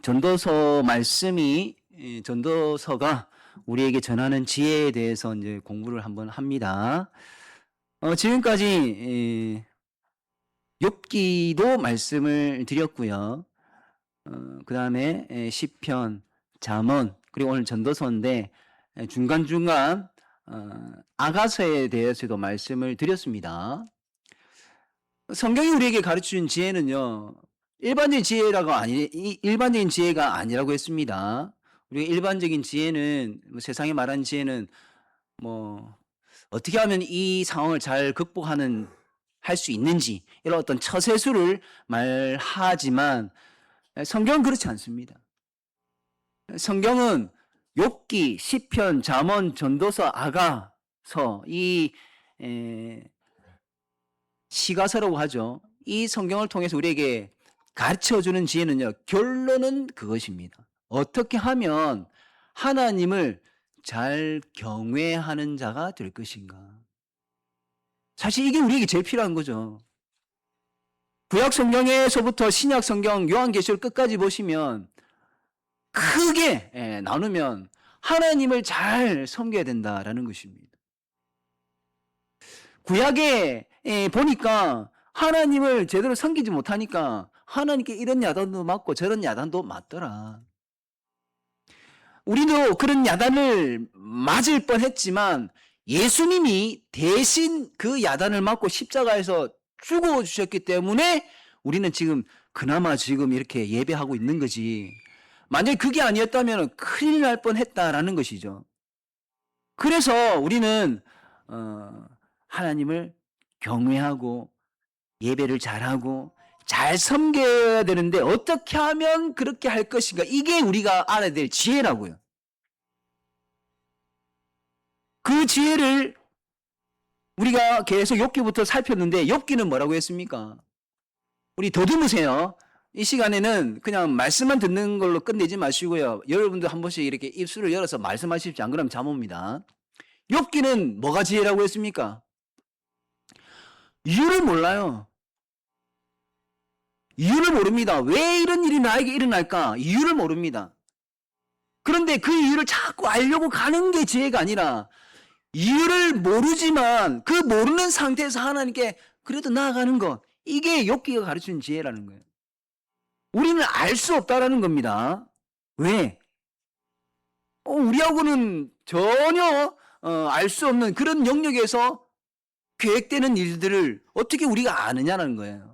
전도서 말씀이 전도서가 우리에게 전하는 지혜에 대해서 이제 공부를 한번 합니다. 지금까지 욥기도 말씀을 드렸고요. 그다음에 시편, 잠언, 그리고 오늘 전도서인데 중간중간 아가서에 대해서도 말씀을 드렸습니다. 성경이 우리에게 가르치는 지혜는요, 일반적인 지혜가 아니라고 했습니다. 우리가 일반적인 지혜는, 세상에 말하는 지혜는, 어떻게 하면 이 상황을 잘 할 수 있는지, 이런 어떤 처세술을 말하지만, 성경은 그렇지 않습니다. 성경은 욥기, 시편, 잠언, 전도서, 아가서, 시가서라고 하죠. 이 성경을 통해서 우리에게 가르쳐주는 지혜는요, 결론은 그것입니다. 어떻게 하면 하나님을 잘 경외하는 자가 될 것인가. 사실 이게 우리에게 제일 필요한 거죠. 구약 성경에서부터 신약 성경, 요한계시록 끝까지 보시면 크게 나누면 하나님을 잘 섬겨야 된다라는 것입니다. 구약에 보니까 하나님을 제대로 섬기지 못하니까 하나님께 이런 야단도 맞고 저런 야단도 맞더라. 우리도 그런 야단을 맞을 뻔했지만 예수님이 대신 그 야단을 맞고 십자가에서 죽어주셨기 때문에 우리는 그나마 지금 이렇게 예배하고 있는 거지. 만약에 그게 아니었다면 큰일 날 뻔했다라는 것이죠. 그래서 우리는 하나님을 경외하고 예배를 잘하고 잘 섬겨야 되는데 어떻게 하면 그렇게 할 것인가? 이게 우리가 알아야 될 지혜라고요. 그 지혜를 우리가 계속 욥기부터 살폈는데 욥기는 뭐라고 했습니까? 우리 더듬으세요. 이 시간에는 그냥 말씀만 듣는 걸로 끝내지 마시고요. 여러분도 한 번씩 이렇게 입술을 열어서 말씀하십시오. 안 그러면 잠 옵니다. 욥기는 뭐가 지혜라고 했습니까? 이유를 몰라요. 이유를 모릅니다. 왜 이런 일이 나에게 일어날까? 이유를 모릅니다. 그런데 그 이유를 자꾸 알려고 가는 게 지혜가 아니라 이유를 모르지만 그 모르는 상태에서 하나님께 그래도 나아가는 것. 이게 욥기가 가르치는 지혜라는 거예요. 우리는 알 수 없다라는 겁니다. 왜? 우리하고는 전혀 알 수 없는 그런 영역에서 계획되는 일들을 어떻게 우리가 아느냐는 거예요.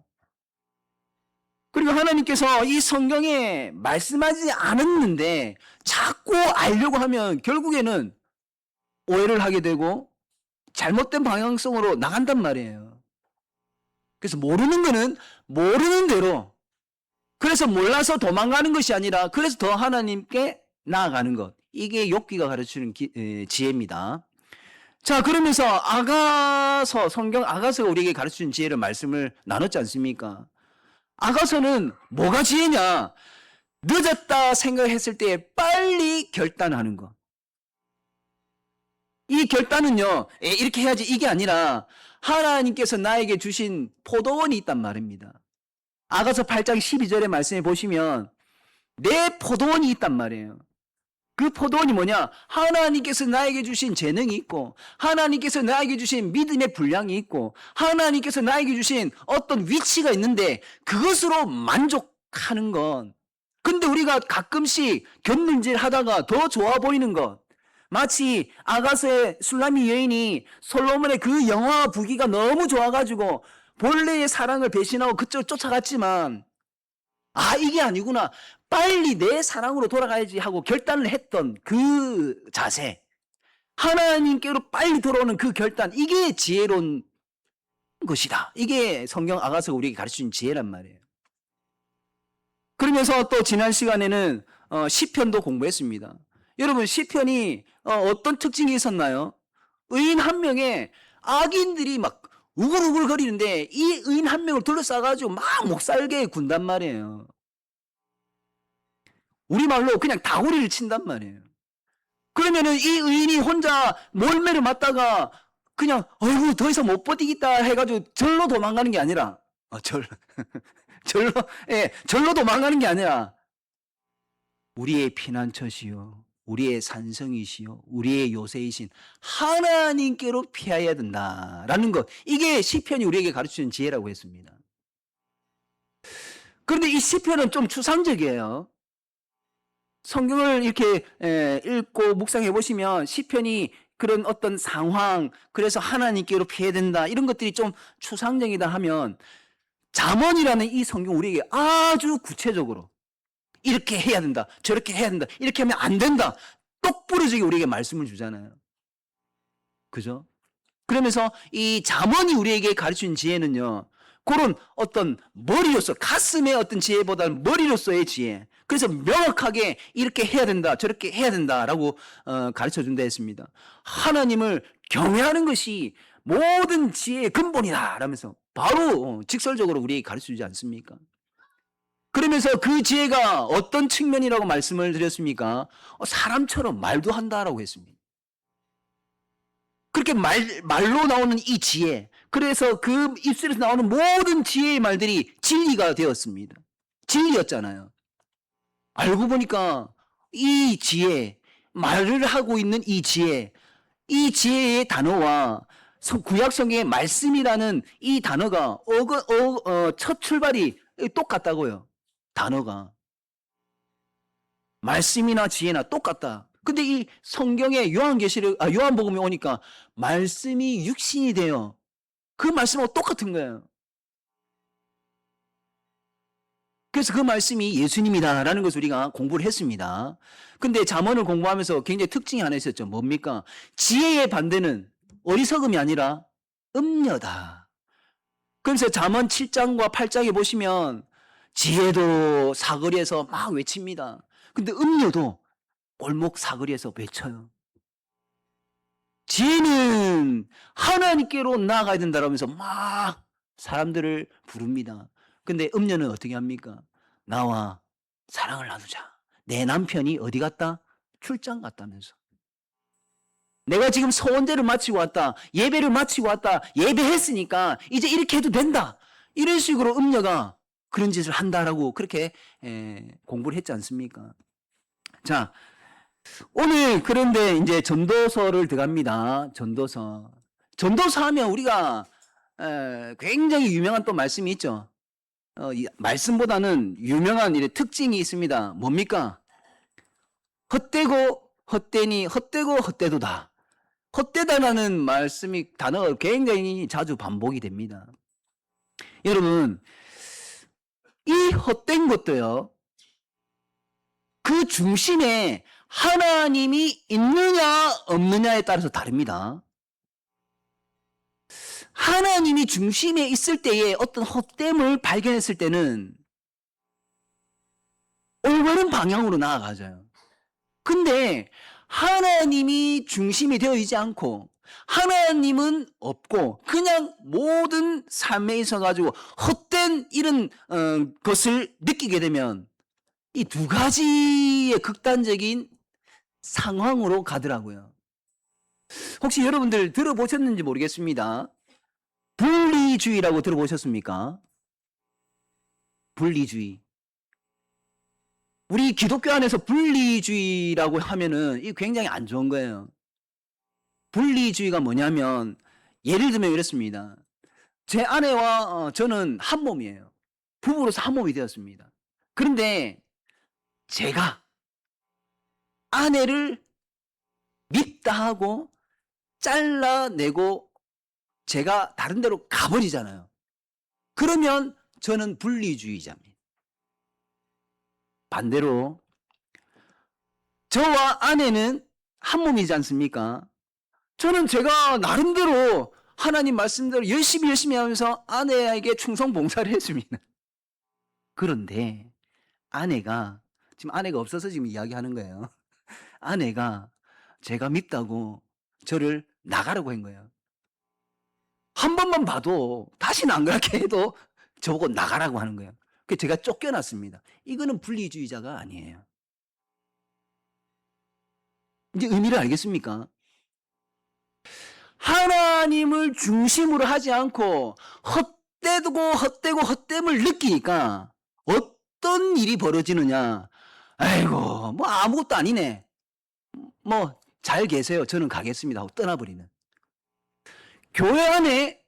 그리고 하나님께서 이 성경에 말씀하지 않았는데 자꾸 알려고 하면 결국에는 오해를 하게 되고 잘못된 방향성으로 나간단 말이에요. 그래서 모르는 거는 모르는 대로, 그래서 몰라서 도망가는 것이 아니라 그래서 더 하나님께 나아가는 것. 이게 욥기가 가르치는 지혜입니다. 자, 그러면서 성경 아가서가 우리에게 가르치는 지혜를 말씀을 나눴지 않습니까? 아가서는 뭐가 지혜냐? 늦었다 생각했을 때 빨리 결단하는 것. 이 결단은요, 이렇게 해야지 이게 아니라 하나님께서 나에게 주신 포도원이 있단 말입니다. 아가서 8장 12절의 말씀에 보시면 내 포도원이 있단 말이에요. 그 포도원이 뭐냐? 하나님께서 나에게 주신 재능이 있고, 하나님께서 나에게 주신 믿음의 분량이 있고, 하나님께서 나에게 주신 어떤 위치가 있는데 그것으로 만족하는 것. 근데 우리가 가끔씩 곁눈질 하다가 더 좋아 보이는 것. 마치 아가서의 술라미 여인이 솔로몬의 그 영화 부기가 너무 좋아가지고 본래의 사랑을 배신하고 그쪽을 쫓아갔지만 이게 아니구나. 빨리 내 사랑으로 돌아가야지 하고 결단을 했던 그 자세. 하나님께로 빨리 돌아오는 그 결단. 이게 지혜로운 것이다. 이게 성경 아가서가 우리에게 가르치는 지혜란 말이에요. 그러면서 또 지난 시간에는 시편도 공부했습니다. 여러분, 시편이 어떤 특징이 있었나요? 의인 한 명에 악인들이 막 우글우글 거리는데 이 의인 한 명을 둘러싸가지고 막 목살게 군단 말이에요. 우리말로 그냥 다구리를 친단 말이에요. 그러면은 이 의인이 혼자 몰매를 맞다가 그냥 어이구 더 이상 못 버티겠다 해가지고 절로 도망가는 게 아니라 절로 도망가는 게 아니라 우리의 피난처시요 우리의 산성이시요 우리의 요새이신 하나님께로 피하여야 된다라는 것, 이게 시편이 우리에게 가르치는 지혜라고 했습니다. 그런데 이 시편은 좀 추상적이에요. 성경을 이렇게 읽고 묵상해 보시면 시편이 그런 어떤 상황, 그래서 하나님께로 피해야 된다, 이런 것들이 좀 추상적이다 하면, 잠언이라는 이 성경 우리에게 아주 구체적으로 이렇게 해야 된다, 저렇게 해야 된다, 이렇게 하면 안 된다, 똑부러지게 우리에게 말씀을 주잖아요. 그죠? 그러면서 이 잠언이 우리에게 가르치는 지혜는요, 그런 어떤 머리로서, 가슴의 어떤 지혜보다는 머리로서의 지혜, 그래서 명확하게 이렇게 해야 된다, 저렇게 해야 된다라고 가르쳐 준다 했습니다. 하나님을 경외하는 것이 모든 지혜의 근본이다 라면서 바로 직설적으로 우리에게 가르쳐 주지 않습니까? 그러면서 그 지혜가 어떤 측면이라고 말씀을 드렸습니까? 사람처럼 말도 한다라고 했습니다. 그렇게 말로 나오는 이 지혜, 그래서 그 입술에서 나오는 모든 지혜의 말들이 진리가 되었습니다. 진리였잖아요. 알고 보니까 이 지혜, 말을 하고 있는 이 지혜의 단어와 구약 성경의 말씀이라는 이 단어가 첫 출발이 똑같다고요. 단어가 말씀이나 지혜나 똑같다. 근데 이 성경의 요한복음에 오니까 말씀이 육신이 되어 그 말씀하고 똑같은 거예요. 그래서 그 말씀이 예수님이다라는 것을 우리가 공부를 했습니다. 근데 잠언을 공부하면서 굉장히 특징이 하나 있었죠. 뭡니까? 지혜의 반대는 어리석음이 아니라 음녀다. 그래서 잠언 7장과 8장에 보시면 지혜도 사거리에서 막 외칩니다. 근데 음녀도 골목 사거리에서 외쳐요. 지혜는 하나님께로 나아가야 된다라면서 막 사람들을 부릅니다. 근데 음녀는 어떻게 합니까? 나와 사랑을 나누자. 내 남편이 어디 갔다? 출장 갔다면서. 내가 지금 서원제를 마치고 왔다. 예배를 마치고 왔다. 예배했으니까 이제 이렇게 해도 된다. 이런 식으로 음녀가 그런 짓을 한다라고 그렇게 공부를 했지 않습니까? 자, 오늘 그런데 이제 전도서를 들어갑니다. 전도서 하면 우리가 굉장히 유명한 또 말씀이 있죠. 이 말씀보다는 유명한 특징이 있습니다. 뭡니까? 헛되고 헛되니 헛되고 헛되도다. 헛되다라는 말씀이, 단어가 굉장히 자주 반복이 됩니다. 여러분, 이 헛된 것도요, 그 중심에 하나님이 있느냐 없느냐에 따라서 다릅니다. 하나님이 중심에 있을 때에 어떤 헛됨을 발견했을 때는 올바른 방향으로 나아가죠. 근데 하나님이 중심이 되어 있지 않고 하나님은 없고 그냥 모든 삶에 있어 가지고 헛된 이런 것을 느끼게 되면 이 두 가지의 극단적인 상황으로 가더라고요. 혹시 여러분들 들어보셨는지 모르겠습니다. 분리주의라고 들어보셨습니까? 분리주의. 우리 기독교 안에서 분리주의라고 하면은 이게 굉장히 안 좋은 거예요. 분리주의가 뭐냐면, 예를 들면 이렇습니다. 제 아내와 저는 한 몸이에요. 부부로서 한 몸이 되었습니다. 그런데 제가 아내를 밉다 하고 잘라내고 제가 다른 데로 가버리잖아요. 그러면 저는 분리주의자입니다. 반대로 저와 아내는 한 몸이지 않습니까? 저는 제가 나름대로 하나님 말씀대로 열심히 하면서 아내에게 충성 봉사를 했습니다. 그런데 아내가, 지금 아내가 없어서 지금 이야기하는 거예요. 아내가 제가 밉다고 저를 나가라고 한 거예요. 한 번만 봐도 다시는 안 그렇게 해도 저보고 나가라고 하는 거예요. 그래서 제가 쫓겨났습니다. 이거는 분리주의자가 아니에요. 이제 의미를 알겠습니까? 하나님을 중심으로 하지 않고 헛되고 헛됨을 느끼니까 어떤 일이 벌어지느냐? 아이고, 뭐 아무것도 아니네. 뭐 잘 계세요. 저는 가겠습니다 하고 떠나버리는. 교회 안에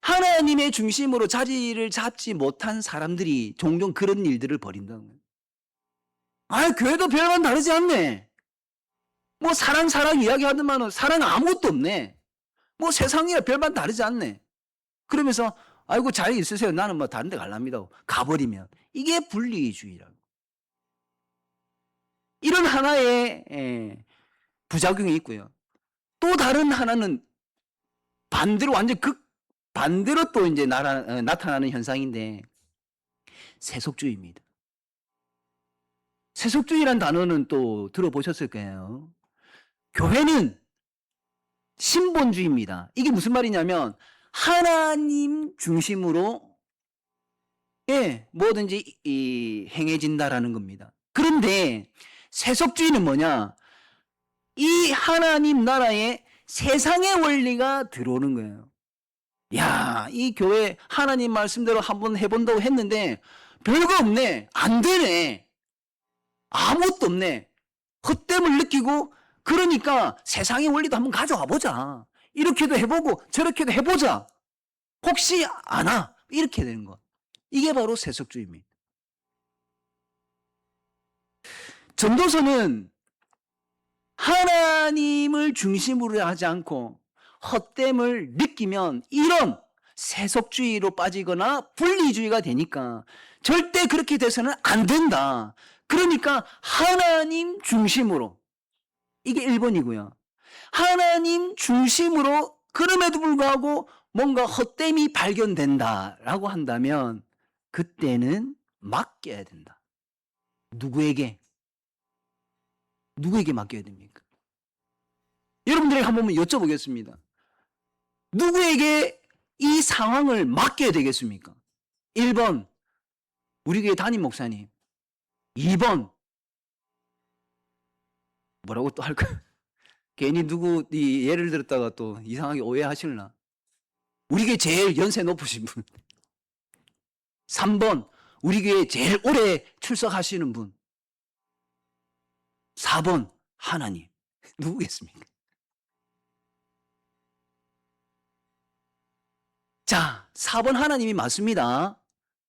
하나님의 중심으로 자리를 잡지 못한 사람들이 종종 그런 일들을 벌인다는 거예요. 아, 교회도 별반 다르지 않네. 뭐 사랑 이야기하더만은 사랑 아무것도 없네. 뭐 세상이랑 별반 다르지 않네. 그러면서 아이고 잘 있으세요. 나는 뭐 다른 데 갈랍니다. 가버리면 이게 분리주의라고. 이런 하나의 부작용이 있고요. 또 다른 하나는 반대로 완전 반대로 또 이제 나타나는 현상인데 세속주의입니다. 세속주의란 단어는 또 들어보셨을 거예요. 교회는 신본주의입니다. 이게 무슨 말이냐면 하나님 중심으로 뭐든지 행해진다라는 겁니다. 그런데 세속주의는 뭐냐? 이 하나님 나라에 세상의 원리가 들어오는 거예요. 야, 이 교회 하나님 말씀대로 한번 해본다고 했는데 별거 없네. 안 되네. 아무것도 없네. 헛됨을 느끼고 그러니까 세상의 원리도 한번 가져와 보자. 이렇게도 해보고 저렇게도 해보자. 혹시 아나? 이렇게 되는 거. 이게 바로 세속주의입니다. 전도서는 하나님을 중심으로 하지 않고 헛됨을 느끼면 이런 세속주의로 빠지거나 분리주의가 되니까 절대 그렇게 돼서는 안 된다. 그러니까 하나님 중심으로, 이게 1번이고요. 하나님 중심으로 그럼에도 불구하고 뭔가 헛됨이 발견된다라고 한다면 그때는 맡겨야 된다. 누구에게 맡겨야 됩니까? 여러분들에게 한번 여쭤보겠습니다. 누구에게 이 상황을 맡겨야 되겠습니까? 1번 우리 교회 담임 목사님, 2번 뭐라고 또 할까? 괜히 누구 예를 들었다가 또 이상하게 오해하실나? 우리 교회 제일 연세 높으신 분, 3번 우리 교회 제일 오래 출석하시는 분, 4번 하나님. 누구겠습니까? 자, 4번 하나님이 맞습니다.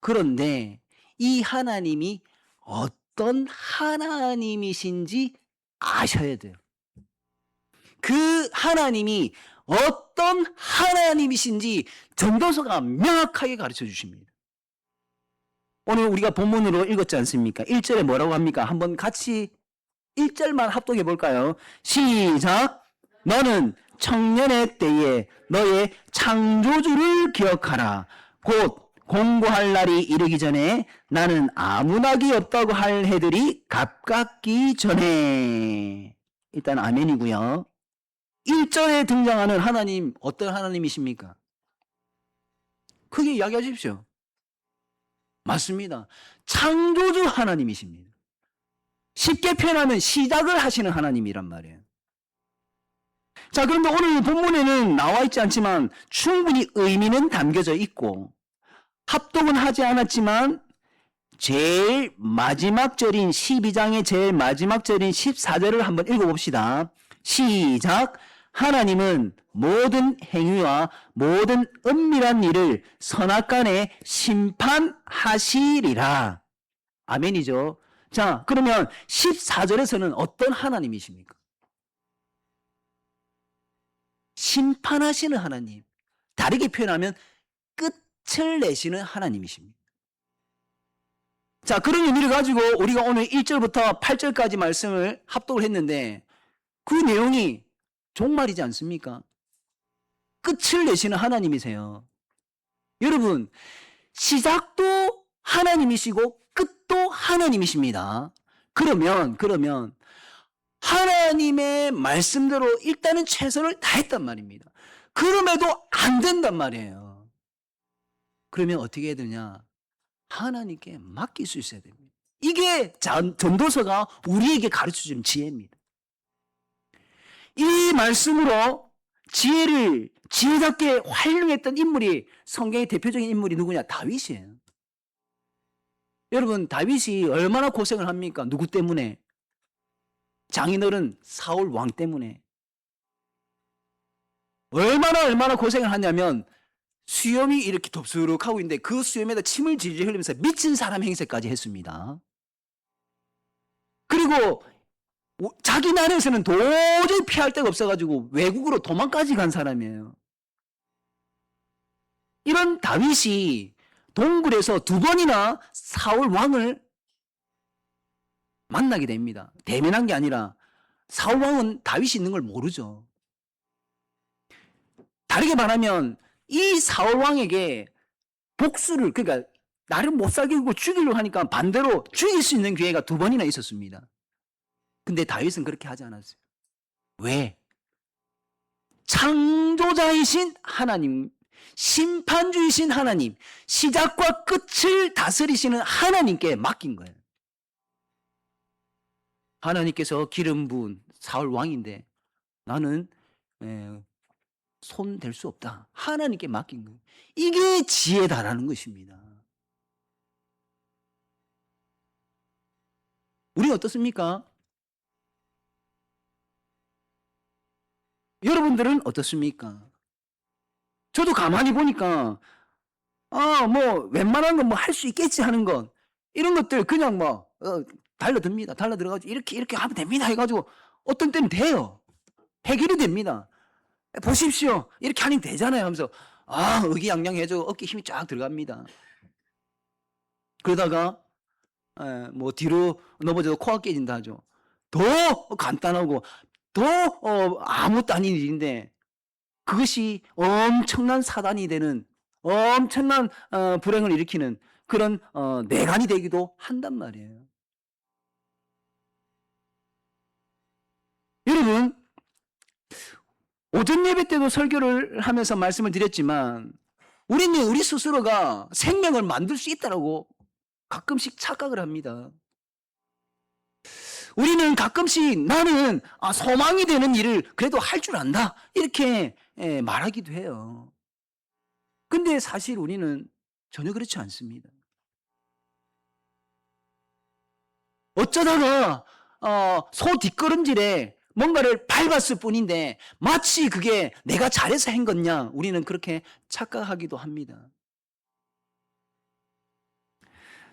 그런데 이 하나님이 어떤 하나님이신지 아셔야 돼요. 그 하나님이 어떤 하나님이신지 전도서가 명확하게 가르쳐 주십니다. 오늘 우리가 본문으로 읽었지 않습니까? 1절에 뭐라고 합니까? 한번 같이 1절만 합독해 볼까요? 시작! 너는 청년의 때에 너의 창조주를 기억하라. 곧 공고할 날이 이르기 전에 나는 아무 낙이 없다고 할 해들이 가깝기 전에. 일단 아멘이고요. 1절에 등장하는 하나님, 어떤 하나님이십니까? 크게 이야기하십시오. 맞습니다. 창조주 하나님이십니다. 쉽게 표현하면 시작을 하시는 하나님이란 말이에요. 자, 그런데 오늘 본문에는 나와 있지 않지만 충분히 의미는 담겨져 있고 합독은 하지 않았지만 제일 마지막 절인 12장의 제일 마지막 절인 14절을 한번 읽어봅시다. 시작! 하나님은 모든 행위와 모든 은밀한 일을 선악간에 심판하시리라. 아멘이죠. 자, 그러면 14절에서는 어떤 하나님이십니까? 심판하시는 하나님. 다르게 표현하면 끝을 내시는 하나님이십니다. 자, 그런 의미를 가지고 우리가 오늘 1절부터 8절까지 말씀을 합독을 했는데 그 내용이 종말이지 않습니까? 끝을 내시는 하나님이세요. 여러분, 시작도 하나님이시고 끝도 하나님이십니다. 그러면 하나님의 말씀대로 일단은 최선을 다했단 말입니다. 그럼에도 안 된단 말이에요. 그러면 어떻게 해야 되냐? 하나님께 맡길 수 있어야 됩니다. 이게 전도서가 우리에게 가르쳐주는 지혜입니다. 이 말씀으로 지혜답게 활용했던 인물이, 성경의 대표적인 인물이 누구냐? 다윗이에요. 여러분, 다윗이 얼마나 고생을 합니까? 누구 때문에? 장인어른 사울 왕 때문에. 얼마나 고생을 하냐면 수염이 이렇게 덥수룩하고 있는데 그 수염에다 침을 질질 흘리면서 미친 사람 행세까지 했습니다. 그리고 자기 나라에서는 도저히 피할 데가 없어가지고 외국으로 도망까지 간 사람이에요. 이런 다윗이 동굴에서 두 번이나 사울 왕을 만나게 됩니다. 대면한 게 아니라 사울 왕은 다윗이 있는 걸 모르죠. 다르게 말하면 이 사울 왕에게 복수를, 그러니까 나를 못 살게 하고 죽이려고 하니까 반대로 죽일 수 있는 기회가 두 번이나 있었습니다. 근데 다윗은 그렇게 하지 않았어요. 왜? 창조자이신 하나님, 심판주이신 하나님, 시작과 끝을 다스리시는 하나님께 맡긴 거예요. 하나님께서 기름 부은 사울 왕인데 나는 손 댈 수 없다. 하나님께 맡긴 거예요. 이게 지혜다라는 것입니다. 우리 어떻습니까? 여러분들은 어떻습니까? 저도 가만히 보니까 뭐 웬만한 건 뭐 할 수 있겠지 하는 건 이런 것들 그냥 뭐 달려듭니다. 달려들어가지고 이렇게 하면 됩니다 해가지고 어떤 때는 돼요. 해결이 됩니다. 보십시오. 이렇게 하면 되잖아요 하면서 의기양양해져 어깨 힘이 쫙 들어갑니다. 그러다가 뭐 뒤로 넘어져도 코가 깨진다 하죠. 더 간단하고 더 아무것도 아닌 일인데 그것이 엄청난 사단이 되는 엄청난 불행을 일으키는 그런 내간이 되기도 한단 말이에요. 여러분, 오전 예배 때도 설교를 하면서 말씀을 드렸지만 우리는 우리 스스로가 생명을 만들 수 있다고 가끔씩 착각을 합니다. 우리는 가끔씩 나는 소망이 되는 일을 그래도 할 줄 안다 이렇게 말하기도 해요. 근데 사실 우리는 전혀 그렇지 않습니다. 어쩌다가 소 뒷걸음질에 뭔가를 밟았을 뿐인데 마치 그게 내가 잘해서 한 거냐 우리는 그렇게 착각하기도 합니다.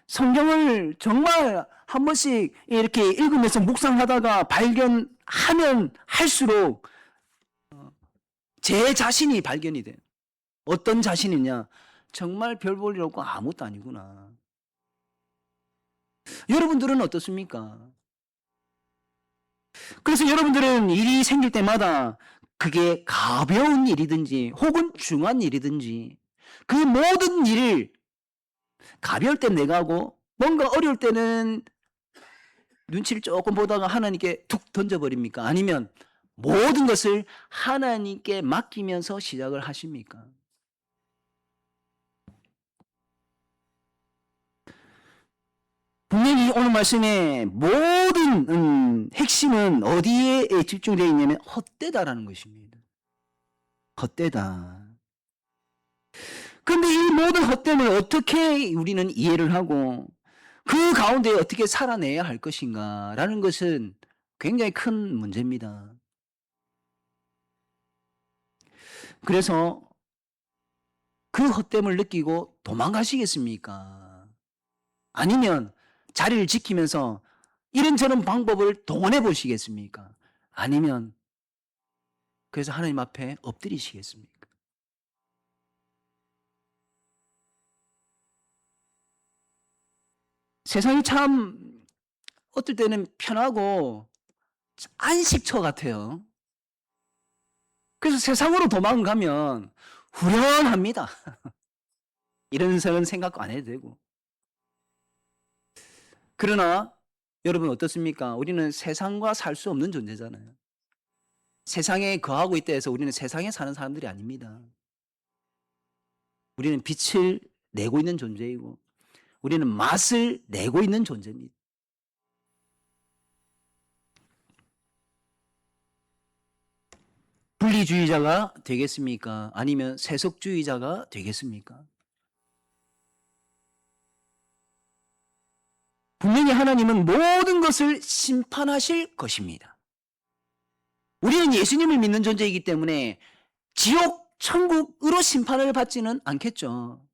성경을 정말 한 번씩 이렇게 읽으면서 묵상하다가 발견하면 할수록 제 자신이 발견이 돼요. 어떤 자신이냐? 정말 별 볼 일 없고 아무것도 아니구나. 여러분들은 어떻습니까? 그래서 여러분들은 일이 생길 때마다 그게 가벼운 일이든지 혹은 중요한 일이든지 그 모든 일을 가벼울 땐 내가 하고 뭔가 어려울 때는 눈치를 조금 보다가 하나님께 툭 던져버립니까? 아니면 모든 것을 하나님께 맡기면서 시작을 하십니까? 분명히 오늘 말씀의 모든 핵심은 어디에 집중되어 있냐면 헛되다라는 것입니다. 헛되다. 근데 이 모든 헛됨을 어떻게 우리는 이해를 하고 그 가운데 어떻게 살아내야 할 것인가라는 것은 굉장히 큰 문제입니다. 그래서 그 헛됨을 느끼고 도망가시겠습니까? 아니면 자리를 지키면서 이런저런 방법을 동원해 보시겠습니까? 아니면 그래서 하나님 앞에 엎드리시겠습니까? 세상이 참 어떨 때는 편하고 안식처 같아요. 그래서 세상으로 도망가면 후련합니다. 이런 생각 안 해도 되고. 그러나 여러분 어떻습니까? 우리는 세상과 살 수 없는 존재잖아요. 세상에 거하고 있다 해서 우리는 세상에 사는 사람들이 아닙니다. 우리는 빛을 내고 있는 존재이고 우리는 맛을 내고 있는 존재입니다. 분리주의자가 되겠습니까? 아니면 세속주의자가 되겠습니까? 분명히 하나님은 모든 것을 심판하실 것입니다. 우리는 예수님을 믿는 존재이기 때문에 지옥, 천국으로 심판을 받지는 않겠죠.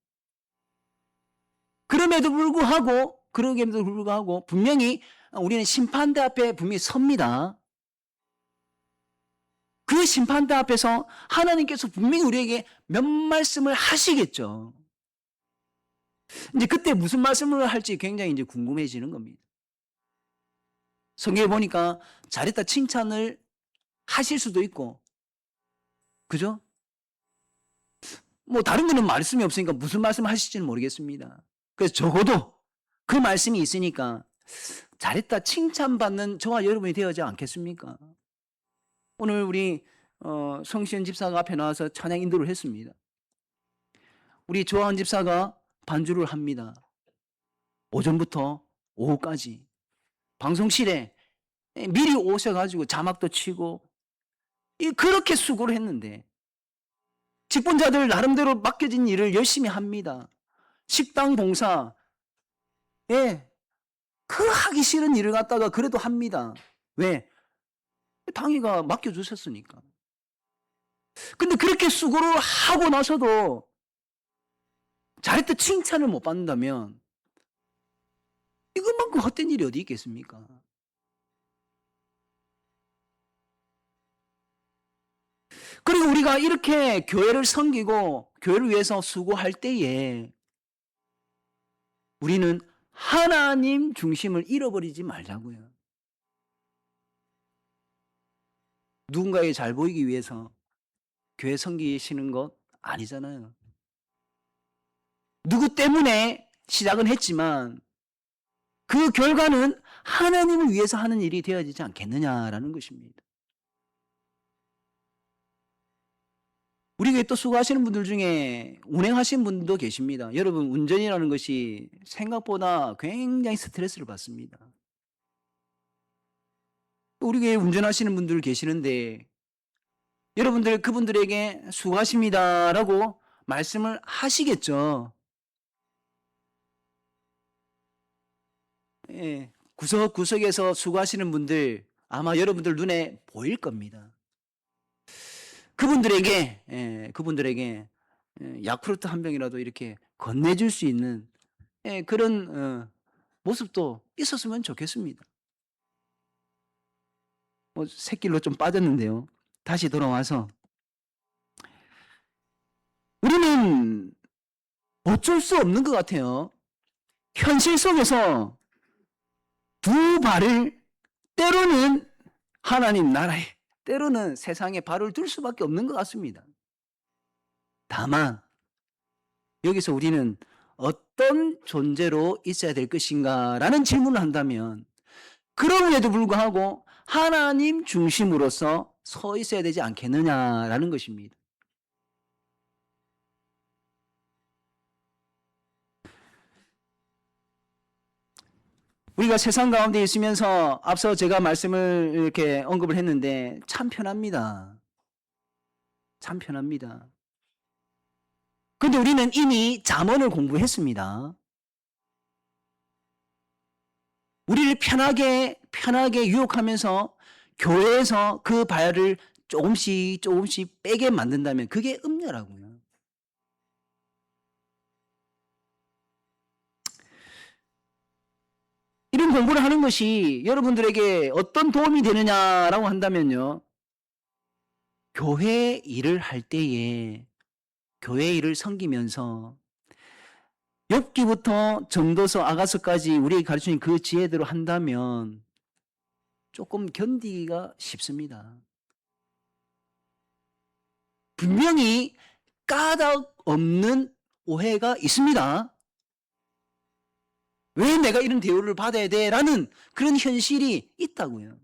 그럼에도 불구하고 분명히 우리는 심판대 앞에 분명히 섭니다. 그 심판대 앞에서 하나님께서 분명히 우리에게 몇 말씀을 하시겠죠. 이제 그때 무슨 말씀을 할지 굉장히 이제 궁금해지는 겁니다. 성경에 보니까 잘했다 칭찬을 하실 수도 있고, 그죠? 뭐 다른 거는 말씀이 없으니까 무슨 말씀 하실지는 모르겠습니다. 그래서 적어도 그 말씀이 있으니까 잘했다 칭찬받는 저와 여러분이 되어야지 않겠습니까? 오늘 우리 성시현 집사가 앞에 나와서 찬양 인도를 했습니다. 우리 조하은 집사가 반주를 합니다. 오전부터 오후까지 방송실에 미리 오셔가지고 자막도 치고 그렇게 수고를 했는데 직분자들 나름대로 맡겨진 일을 열심히 합니다. 식당 봉사, 그 하기 싫은 일을 갖다가 그래도 합니다. 왜? 당이가 맡겨주셨으니까. 근데 그렇게 수고를 하고 나서도 잘했다 칭찬을 못 받는다면 이것만큼 헛된 일이 어디 있겠습니까? 그리고 우리가 이렇게 교회를 섬기고 교회를 위해서 수고할 때에 우리는 하나님 중심을 잃어버리지 말자고요. 누군가에게 잘 보이기 위해서 교회 섬기시는 것 아니잖아요. 누구 때문에 시작은 했지만 그 결과는 하나님을 위해서 하는 일이 되어지지 않겠느냐라는 것입니다. 우리 교회 또 수고하시는 분들 중에 운행하시는 분도 계십니다. 여러분, 운전이라는 것이 생각보다 굉장히 스트레스를 받습니다. 우리 교회 운전하시는 분들 계시는데 여러분들 그분들에게 수고하십니다라고 말씀을 하시겠죠. 구석구석에서 수고하시는 분들 아마 여러분들 눈에 보일 겁니다. 그분들에게 야쿠르트 한 병이라도 이렇게 건네줄 수 있는 그런 모습도 있었으면 좋겠습니다. 새길로 좀 빠졌는데요. 다시 돌아와서 우리는 어쩔 수 없는 것 같아요. 현실 속에서 두 발을 때로는 하나님 나라에 때로는 세상에 발을 둘 수밖에 없는 것 같습니다. 다만 여기서 우리는 어떤 존재로 있어야 될 것인가 라는 질문을 한다면 그럼에도 불구하고 하나님 중심으로서 서 있어야 되지 않겠느냐라는 것입니다. 우리가 세상 가운데 있으면서 앞서 제가 말씀을 이렇게 언급을 했는데 참 편합니다. 참 편합니다. 그런데 우리는 이미 잠언을 공부했습니다. 우리를 편하게 유혹하면서 교회에서 그 발을 조금씩 빼게 만든다면 그게 음녀라고요. 이런 공부를 하는 것이 여러분들에게 어떤 도움이 되느냐라고 한다면요. 교회 일을 할 때에 교회 일을 섬기면서 욥기부터 전도서 아가서까지 우리에게 가르치는 그 지혜대로 한다면 조금 견디기가 쉽습니다. 분명히 까닭 없는 오해가 있습니다. 왜 내가 이런 대우를 받아야 돼? 라는 그런 현실이 있다고요.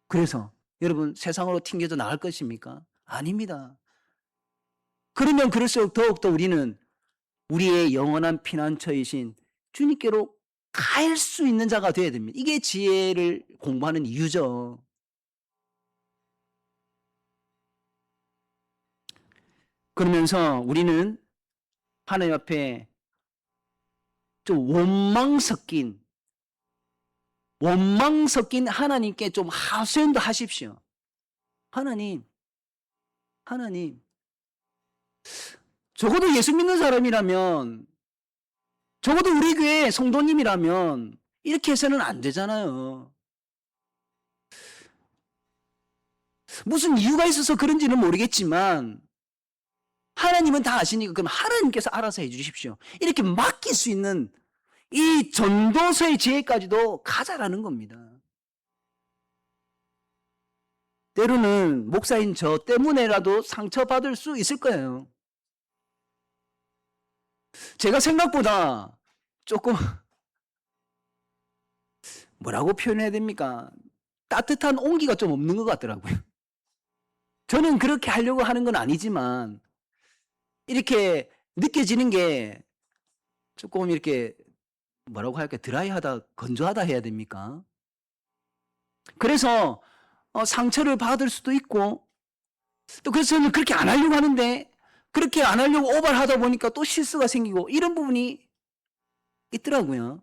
그래서 여러분 세상으로 튕겨져 나갈 것입니까? 아닙니다. 그러면 그럴수록 더욱더 우리는 우리의 영원한 피난처이신 주님께로 갈 수 있는 자가 되어야 됩니다. 이게 지혜를 공부하는 이유죠. 그러면서 우리는 하나님 앞에 좀 원망 섞인 하나님께 좀 하소연도 하십시오. 하나님, 적어도 예수 믿는 사람이라면, 적어도 우리 교회 성도님이라면 이렇게 해서는 안 되잖아요. 무슨 이유가 있어서 그런지는 모르겠지만 하나님은 다 아시니까 그럼 하나님께서 알아서 해주십시오. 이렇게 맡길 수 있는 이 전도서의 지혜까지도 가자라는 겁니다. 때로는 목사인 저 때문에라도 상처받을 수 있을 거예요. 제가 생각보다 조금 뭐라고 표현해야 됩니까? 따뜻한 온기가 좀 없는 것 같더라고요. 저는 그렇게 하려고 하는 건 아니지만 이렇게 느껴지는 게 조금 이렇게 뭐라고 할까, 드라이하다, 건조하다 해야 됩니까? 그래서 상처를 받을 수도 있고, 또 그래서 저는 그렇게 안 하려고 하는데 그렇게 안 하려고 오버를 하다 보니까 또 실수가 생기고 이런 부분이 있더라고요.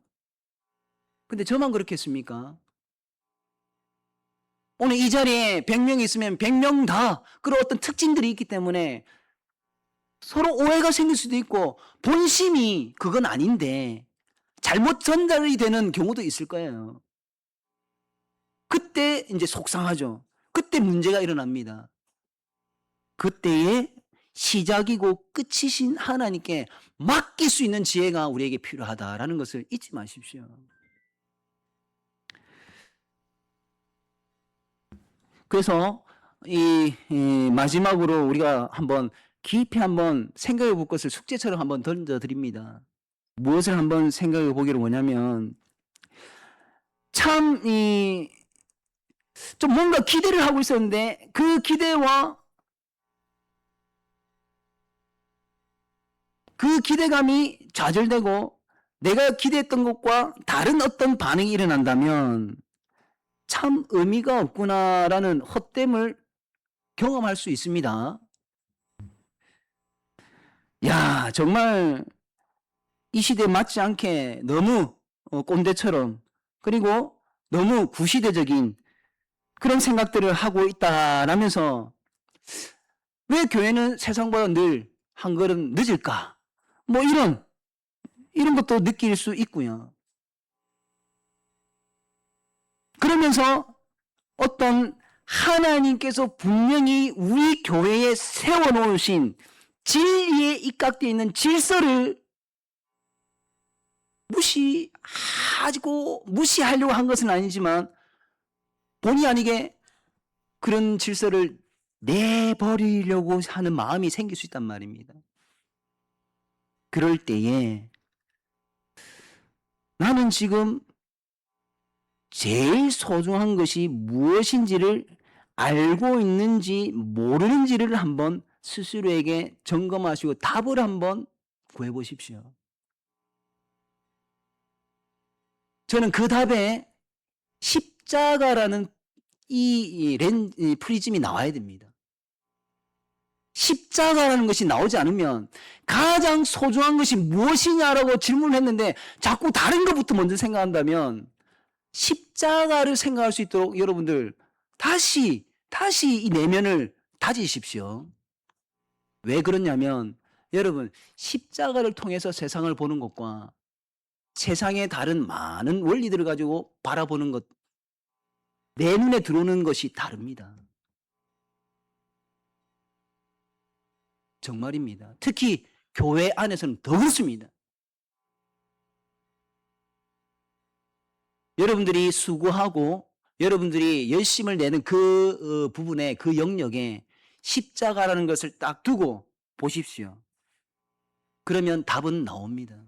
근데 저만 그렇겠습니까? 오늘 이 자리에 100명 있으면 100명 다 그런 어떤 특징들이 있기 때문에 서로 오해가 생길 수도 있고 본심이 그건 아닌데 잘못 전달이 되는 경우도 있을 거예요. 그때 이제 속상하죠. 그때 문제가 일어납니다. 그때의 시작이고 끝이신 하나님께 맡길 수 있는 지혜가 우리에게 필요하다라는 것을 잊지 마십시오. 그래서 이 마지막으로 우리가 한번 깊이 한번 생각해 볼 것을 숙제처럼 한번 던져 드립니다. 무엇을 한번 생각해 보기를 원하면 참 좀 뭔가 기대를 하고 있었는데 그 기대와 그 기대감이 좌절되고 내가 기대했던 것과 다른 어떤 반응이 일어난다면 참 의미가 없구나라는 헛됨을 경험할 수 있습니다. 야, 정말 이 시대에 맞지 않게 너무 꼰대처럼 그리고 너무 구시대적인 그런 생각들을 하고 있다라면서 왜 교회는 세상보다 늘 한 걸음 늦을까? 뭐 이런 것도 느낄 수 있고요. 그러면서 어떤 하나님께서 분명히 우리 교회에 세워놓으신 진리에 입각되어 있는 질서를 무시하려고 한 것은 아니지만 본의 아니게 그런 질서를 내버리려고 하는 마음이 생길 수 있단 말입니다. 그럴 때에 나는 지금 제일 소중한 것이 무엇인지를 알고 있는지 모르는지를 한번 스스로에게 점검하시고 답을 한번 구해보십시오. 저는 그 답에 십자가라는 이 프리즘이 나와야 됩니다. 십자가라는 것이 나오지 않으면 가장 소중한 것이 무엇이냐라고 질문을 했는데 자꾸 다른 것부터 먼저 생각한다면 십자가를 생각할 수 있도록 여러분들 다시 이 내면을 다지십시오. 왜 그러냐면 여러분 십자가를 통해서 세상을 보는 것과 세상의 다른 많은 원리들을 가지고 바라보는 것, 내 눈에 들어오는 것이 다릅니다. 정말입니다. 특히 교회 안에서는 더 그렇습니다. 여러분들이 수고하고 여러분들이 열심을 내는 그 부분에 그 영역에 십자가라는 것을 딱 두고 보십시오. 그러면 답은 나옵니다.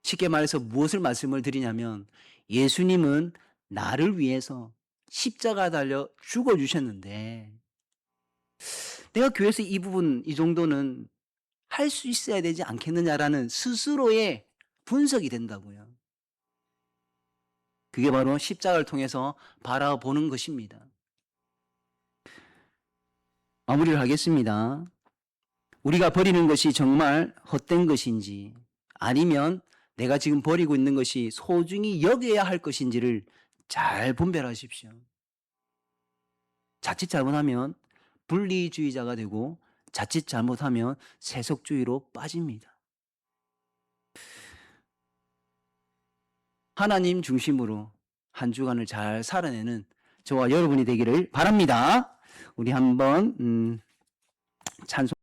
쉽게 말해서 무엇을 말씀을 드리냐면 예수님은 나를 위해서 십자가 달려 죽어주셨는데 내가 교회에서 이 부분 이 정도는 할 수 있어야 되지 않겠느냐라는 스스로의 분석이 된다고요. 그게 바로 십자가를 통해서 바라보는 것입니다. 마무리를 하겠습니다. 우리가 버리는 것이 정말 헛된 것인지 아니면 내가 지금 버리고 있는 것이 소중히 여겨야 할 것인지를 잘 분별하십시오. 자칫 잘못하면 분리주의자가 되고 자칫 잘못하면 세속주의로 빠집니다. 하나님 중심으로 한 주간을 잘 살아내는 저와 여러분이 되기를 바랍니다. 우리 한번 찬송